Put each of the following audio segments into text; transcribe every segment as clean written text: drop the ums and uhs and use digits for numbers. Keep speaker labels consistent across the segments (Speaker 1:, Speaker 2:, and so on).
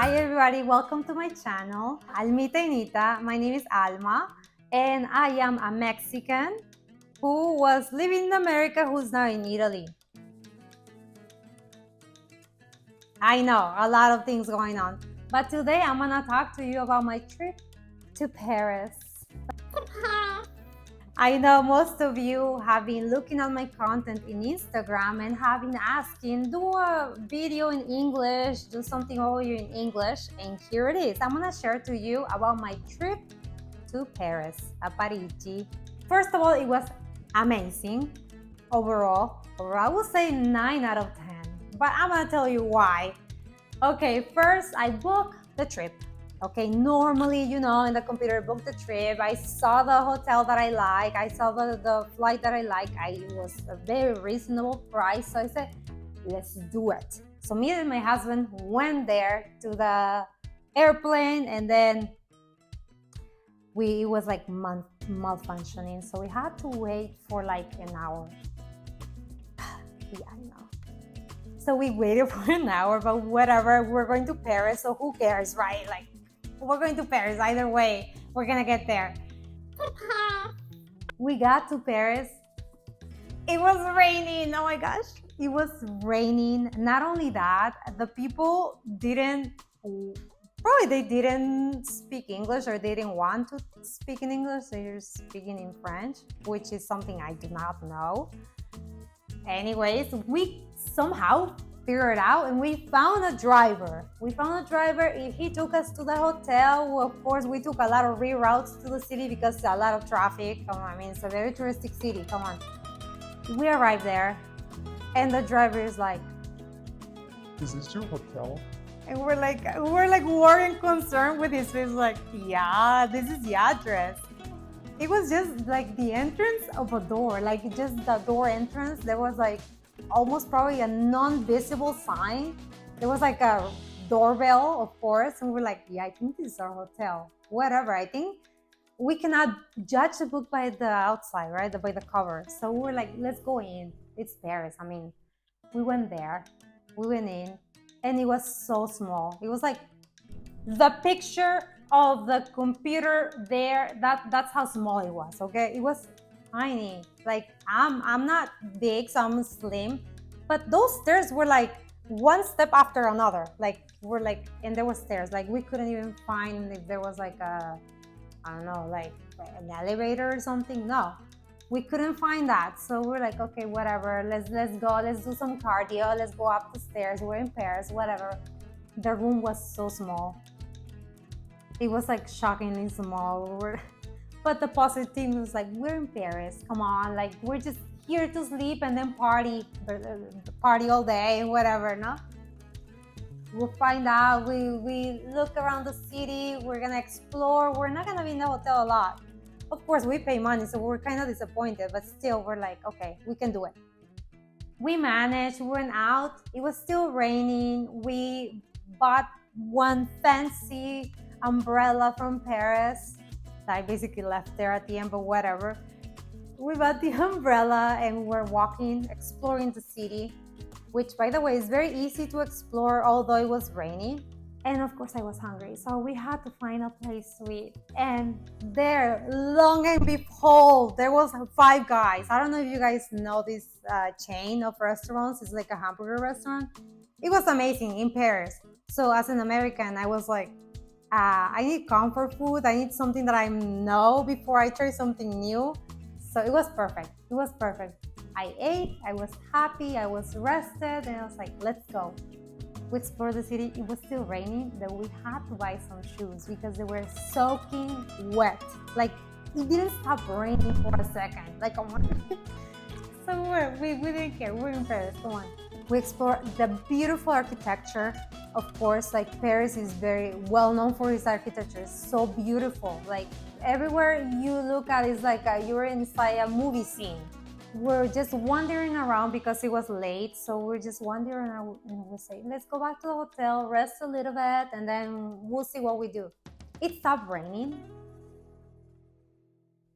Speaker 1: Hi everybody, welcome to my channel, Almitainita. My name is Alma and I am a Mexican who was living in America who's now in Italy. I know, a lot of things going on. But today I'm gonna talk to you about my trip to Paris. I know most of you have been looking at my content in Instagram and have been asking, do a video in English, do something over you in English, and here it is. I'm gonna share to you about my trip to Paris, a Parigi. First of all, it was amazing overall. I would say 9 out of 10, but I'm gonna tell you why. Okay, first I booked the trip. Okay, normally, in the computer, book the trip. I saw the hotel that I like. I saw the flight that I like. It was a very reasonable price. So I said, let's do it. So me and my husband went there to the airplane, and then it was like malfunctioning. So we had to wait for like an hour. Yeah, I know. So we waited for an hour, but whatever, we're going to Paris, so who cares, right? Like, we're going to Paris either way, we're gonna get there. We got to Paris. It was raining. Oh my gosh, it was raining. Not only that, the people didn't speak English, or they didn't want to speak in English. They were speaking in French, which is something I do not know. Anyways, we somehow figured it out, and we found a driver. He took us to the hotel. Of course, we took a lot of reroutes to the city because a lot of traffic. Come on, I mean, it's a very touristic city. Come on. We arrived there, and the driver is like,
Speaker 2: "Is this your hotel?"
Speaker 1: And we're like worried and concerned with his face, like, yeah, this is the address. It was just like the entrance of a door, like just the door entrance. There was like almost probably a non-visible sign. There was like a doorbell, of course, and we're like, yeah, I think this is our hotel. Whatever. I think we cannot judge the book by the outside, right? By the cover. So we're like, let's go in. It's Paris. I mean, we went there. We went in, and it was so small. It was like the picture of the computer there. That's how small it was. Okay, it was tiny. Like, I'm not big, so I'm slim, but those stairs were like one step after another. Like, and there were stairs. Like, we couldn't even find if there was like I don't know, like an elevator or something. No, we couldn't find that. So we're like, okay, whatever. Let's go. Let's do some cardio. Let's go up the stairs. We're in Paris. Whatever. The room was so small. It was like shockingly small. But the positive thing was like, we're in Paris. Come on, like, we're just here to sleep and then party all day and whatever, no? We'll find out. We look around the city. We're gonna explore. We're not gonna be in the hotel a lot. Of course, we pay money, so we're kind of disappointed, but still, we're like, okay, we can do it. We managed. We went out. It was still raining. We bought one fancy umbrella from Paris. I basically left there at the end, but whatever. We bought the umbrella and we're walking, exploring the city, which, by the way, is very easy to explore, although it was raining. And of course, I was hungry, so we had to find a place to eat. And there, long and behold, there was Five Guys. I don't know if you guys know this chain of restaurants. It's like a hamburger restaurant. It was amazing in Paris. So as an American, I was like, I need comfort food. I need something that I know before I try something new. So it was perfect. It was perfect. I ate, I was happy, I was rested, and I was like, let's go. We explored the city. It was still raining, but we had to buy some shoes because they were soaking wet. Like, it didn't stop raining for a second. Like, come on. So we didn't care. We're in Paris. Come on. We explored the beautiful architecture. Of course, like, Paris is very well known for its architecture. It's so beautiful. Like, everywhere you look at is like you're inside a movie scene. We're just wandering around because it was late. So we're just wandering around, and we say, let's go back to the hotel, rest a little bit, and then we'll see what we do. It stopped raining.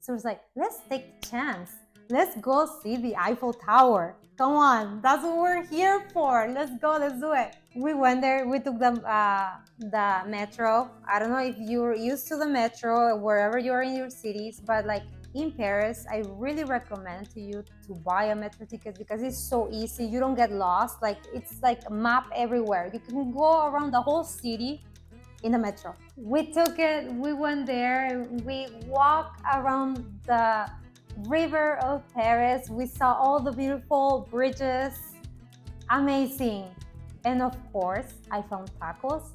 Speaker 1: So it's like, let's take the chance. let's go see the Eiffel Tower. Come on, that's what we're here for. Let's go, let's do it. We went there, we took the metro. I don't know if you're used to the metro wherever you are in your cities, but like in Paris, I really recommend to you to buy a metro ticket because it's so easy. You don't get lost. Like it's like a map everywhere. You can go around the whole city in the metro. We took it, we went there, we walked around the river of Paris. We saw all the beautiful bridges. Amazing. And of course, I found tacos.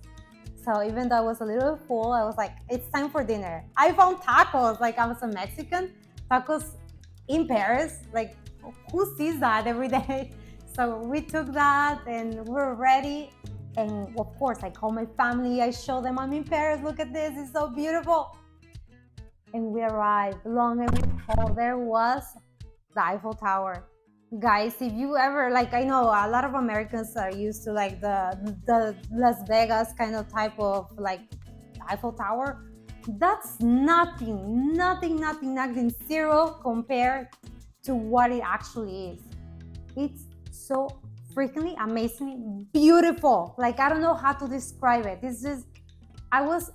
Speaker 1: So even though I was a little full, I was like, it's time for dinner. I found tacos. Like I was a Mexican. Tacos in Paris. Like who sees that every day? So we took that and we're ready. And of course, I call my family. I show them I'm in Paris. Look at this. It's so beautiful. And we arrived. Long and tall. There was the Eiffel Tower. Guys, if you ever, like, I know a lot of Americans are used to like the Las Vegas kind of type of like Eiffel Tower. That's nothing, zero compared to what it actually is. It's so freakingly amazing, beautiful. Like, I don't know how to describe it. It's just, I was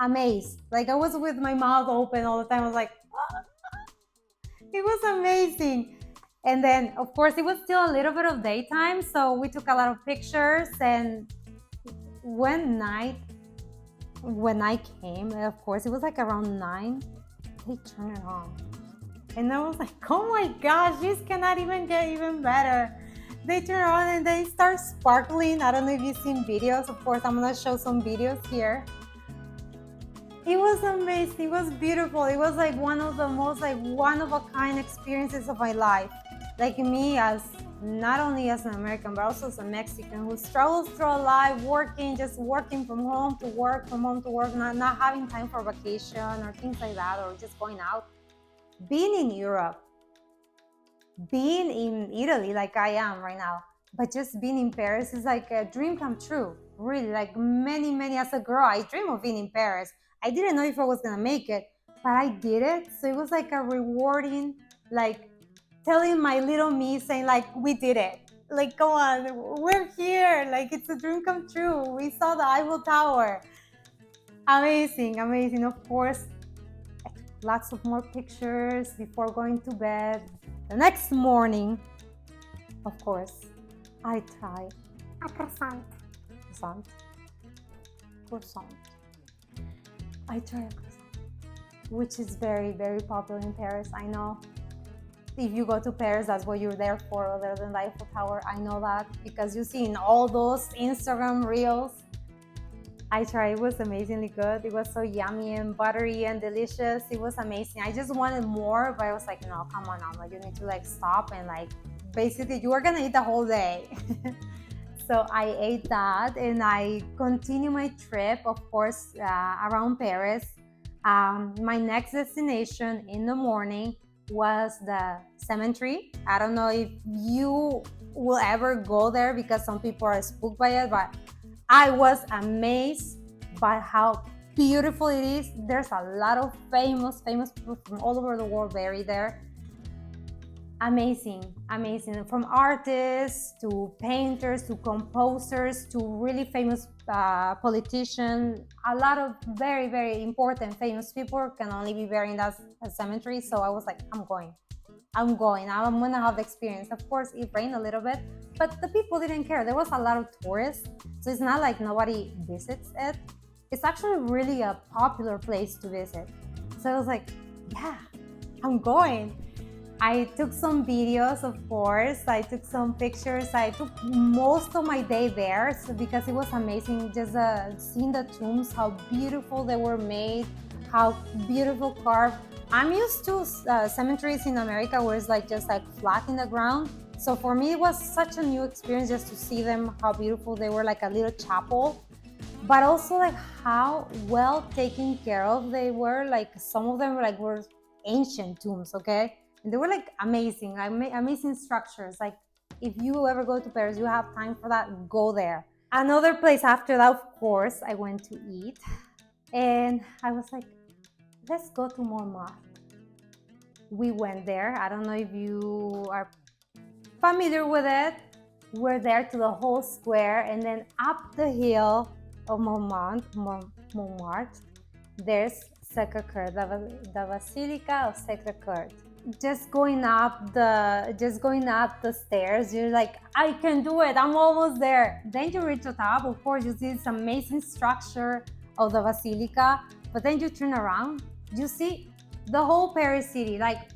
Speaker 1: amazed. Like, I was with my mouth open all the time. I was like, it was amazing. And then, of course, it was still a little bit of daytime, so we took a lot of pictures. And when I came, of course, it was like around 9, they turned it on. And I was like, oh my gosh, this cannot even get even better. They turn it on and they start sparkling. I don't know if you've seen videos. Of course, I'm gonna show some videos here. It was amazing. It was beautiful. It was like one of the most like one-of-a-kind experiences of my life. Like me, as not only as an American, but also as a Mexican who struggles through life, just working from home to work, not having time for vacation or things like that, or just going out. Being in Europe, being in Italy like I am right now, but just being in Paris is like a dream come true. Really, like many, as a girl, I dream of being in Paris. I didn't know if I was gonna make it, but I did it. So it was like a rewarding, like telling my little me, saying like, we did it. Like, come on, we're here. Like, it's a dream come true. We saw the Eiffel Tower. Amazing. Of course, I took lots of more pictures before going to bed. The next morning, of course, I tried a croissant. I tried a croissant, which is very, very popular in Paris. I know. If you go to Paris, that's what you're there for, other than the Eiffel Tower. I know that because you see in all those Instagram reels. I tried. It was amazingly good. It was so yummy and buttery and delicious. It was amazing. I just wanted more, but I was like, no, come on, Alma. You need to like stop and like, basically, you are gonna eat the whole day. So I ate that and I continued my trip, of course, around Paris. My next destination in the morning was the cemetery. I don't know if you will ever go there because some people are spooked by it, but I was amazed by how beautiful it is. There's a lot of famous people from all over the world buried there. Amazing. From artists to painters to composers to really famous politicians. A lot of very, very important famous people can only be buried in that cemetery. So I was like, I'm going. I'm gonna have the experience. Of course, it rained a little bit, but the people didn't care. There was a lot of tourists, so it's not like nobody visits it. It's actually really a popular place to visit. So I was like, yeah, I'm going. I took some videos, of course. I took some pictures. I took most of my day there because it was amazing just seeing the tombs, how beautiful they were made, how beautiful carved. I'm used to cemeteries in America where it's like just like flat in the ground. So for me, it was such a new experience just to see them, how beautiful they were, like a little chapel, but also like how well taken care of they were. Like some of them were ancient tombs, okay? And they were like amazing structures. Like if you ever go to Paris, you have time for that, go there. Another place after that, of course, I went to eat. And I was like, let's go to Montmartre. We went there. I don't know if you are familiar with it. We're there to the whole square, and then up the hill of Montmartre, there's Sacré-Cœur, the Basilica of Sacré-Cœur. Just going up the stairs, you're like, I can do it, I'm almost there. Then you reach the top. Of course, you see this amazing structure of the basilica, but then you turn around, you see the whole Paris city. Like,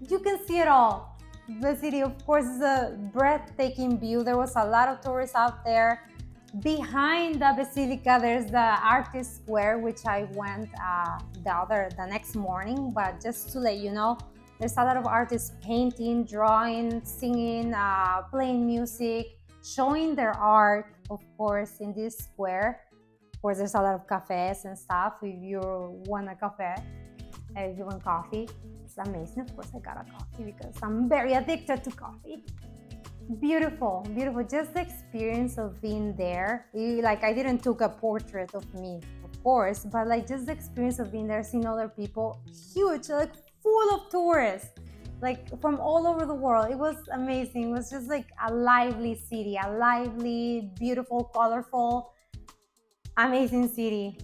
Speaker 1: you can see it all. The city, of course, is a breathtaking view. There was a lot of tourists out there. Behind the basilica, there's the artist square, which I went the next morning. But just to let you know, there's a lot of artists painting, drawing, singing, playing music, showing their art, of course, in this square. Of course, there's a lot of cafes and stuff. If you want a cafe, if you want coffee, it's amazing. Of course, I got a coffee because I'm very addicted to coffee. Beautiful, beautiful. Just the experience of being there. Like, I didn't took a portrait of me, of course, but like just the experience of being there, seeing other people, huge, like full of tourists, like from all over the world. It was amazing. It was just like a lively city, a lively, beautiful, colorful, amazing city.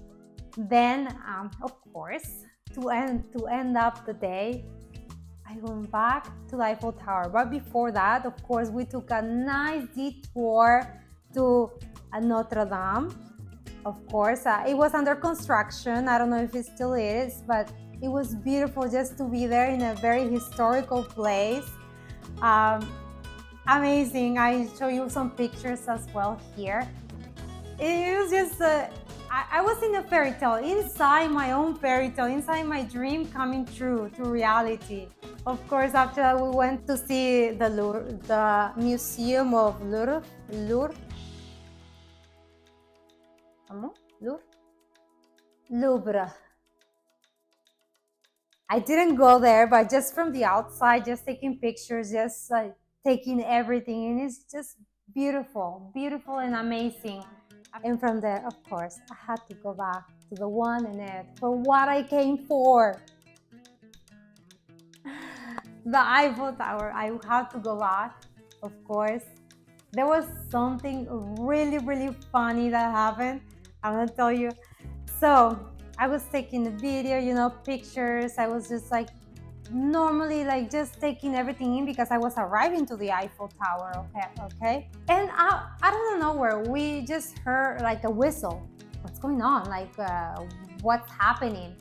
Speaker 1: Then, of course, to end up the day, I went back to the Eiffel Tower. But before that, of course, we took a nice detour to Notre-Dame. Of course, it was under construction. I don't know if it still is, but it was beautiful just to be there in a very historical place. Amazing. I show you some pictures as well here. It was just I was in a fairy tale, inside my own fairy tale, inside my dream coming true to reality. Of course, after that, we went to see the Louvre, the Museum of Louvre. Louvre. I didn't go there, but just from the outside, just taking pictures, just taking everything, and it's just beautiful, beautiful and amazing. And from there, of course, I had to go back to the one and it for what I came for. The Eiffel Tower. I had to go back, of course. There was something really, really funny that happened. I'm gonna tell you. So I was taking the video, pictures. I was just like normally like just taking everything in because I was arriving to the Eiffel Tower, okay? And out of nowhere, we just heard like a whistle. What's going on? Like, what's happening?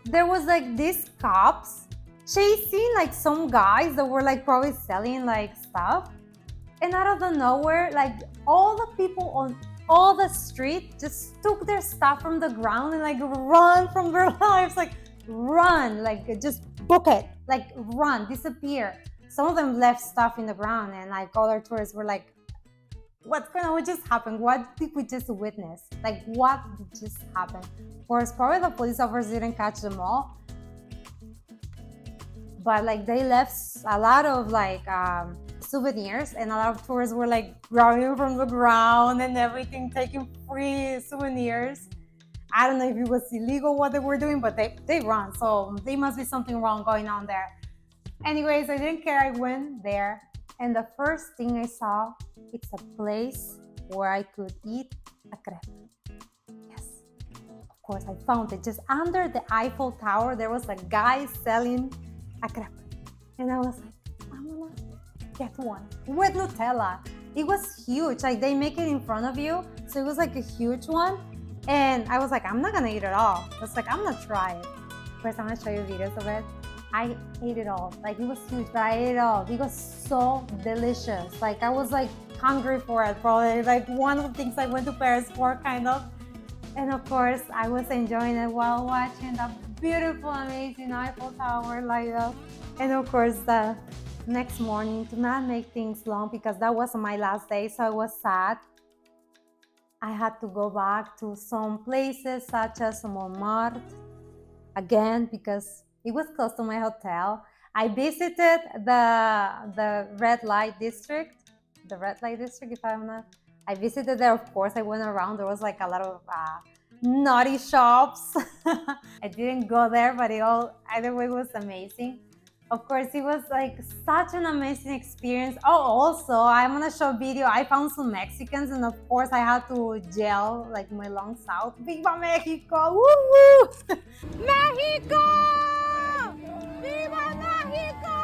Speaker 1: There was like these cops chasing like some guys that were like probably selling like stuff. And out of the nowhere, like all the people on all the street just took their stuff from the ground and like run from their lives, like run, like just book it, like run, disappear. Some of them left stuff in the ground, and like other tourists were like, what's going on? What just happened? What did we just witness? Like, what just happened? Of course, probably the police officers didn't catch them all, but like they left a lot of like souvenirs, and a lot of tourists were like grabbing from the ground and everything, taking free souvenirs. I don't know if it was illegal what they were doing, but they run, so there must be something wrong going on there. Anyways, I didn't care. I went there, and the first thing I saw, it's a place where I could eat a crepe. Yes, of course, I found it. Just under the Eiffel Tower, there was a guy selling a crepe, and I was like, I'm gonna get one with Nutella. It was huge. Like, they make it in front of you, so it was like a huge one. And I was like, I'm not gonna eat it all. I was like, I'm gonna try it. First, I'm gonna show you videos of it. I ate it all. Like, it was huge, but I ate it all. It was so delicious. Like, I was like hungry for it, probably. Like, one of the things I went to Paris for, kind of. And of course, I was enjoying it while watching the beautiful, amazing Eiffel Tower light up. And of course, the next morning, to not make things long, because that was my last day, so I was sad. I had to go back to some places such as Montmartre again because it was close to my hotel. I visited the red light district, if I'm not. I visited there, of course. I went around. There was like a lot of naughty shops. I didn't go there, but either way was amazing. Of course, it was like such an amazing experience. Oh, also, I'm gonna show a video. I found some Mexicans, and of course, I had to yell like my lungs out. Viva Mexico! Woo woo! Mexico! Viva Mexico!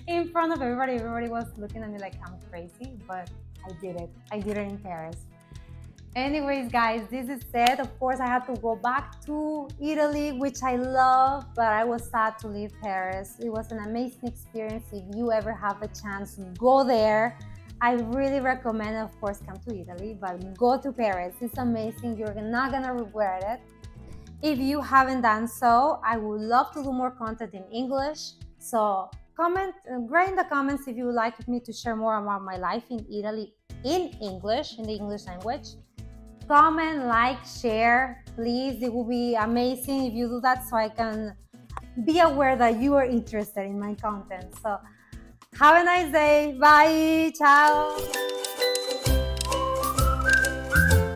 Speaker 1: In front of everybody, everybody was looking at me like I'm crazy, but I did it. I did it in Paris. Anyways, guys, this is it. Of course, I had to go back to Italy, which I love, but I was sad to leave Paris. It was an amazing experience. If you ever have a chance, go there. I really recommend, of course, come to Italy, but go to Paris. It's amazing. You're not gonna regret it. If you haven't done so, I would love to do more content in English. So write in the comments if you would like me to share more about my life in Italy in English, in the English language. Comment, like, share, please. It will be amazing if you do that so I can be aware that you are interested in my content. So have a nice day. Bye. Ciao.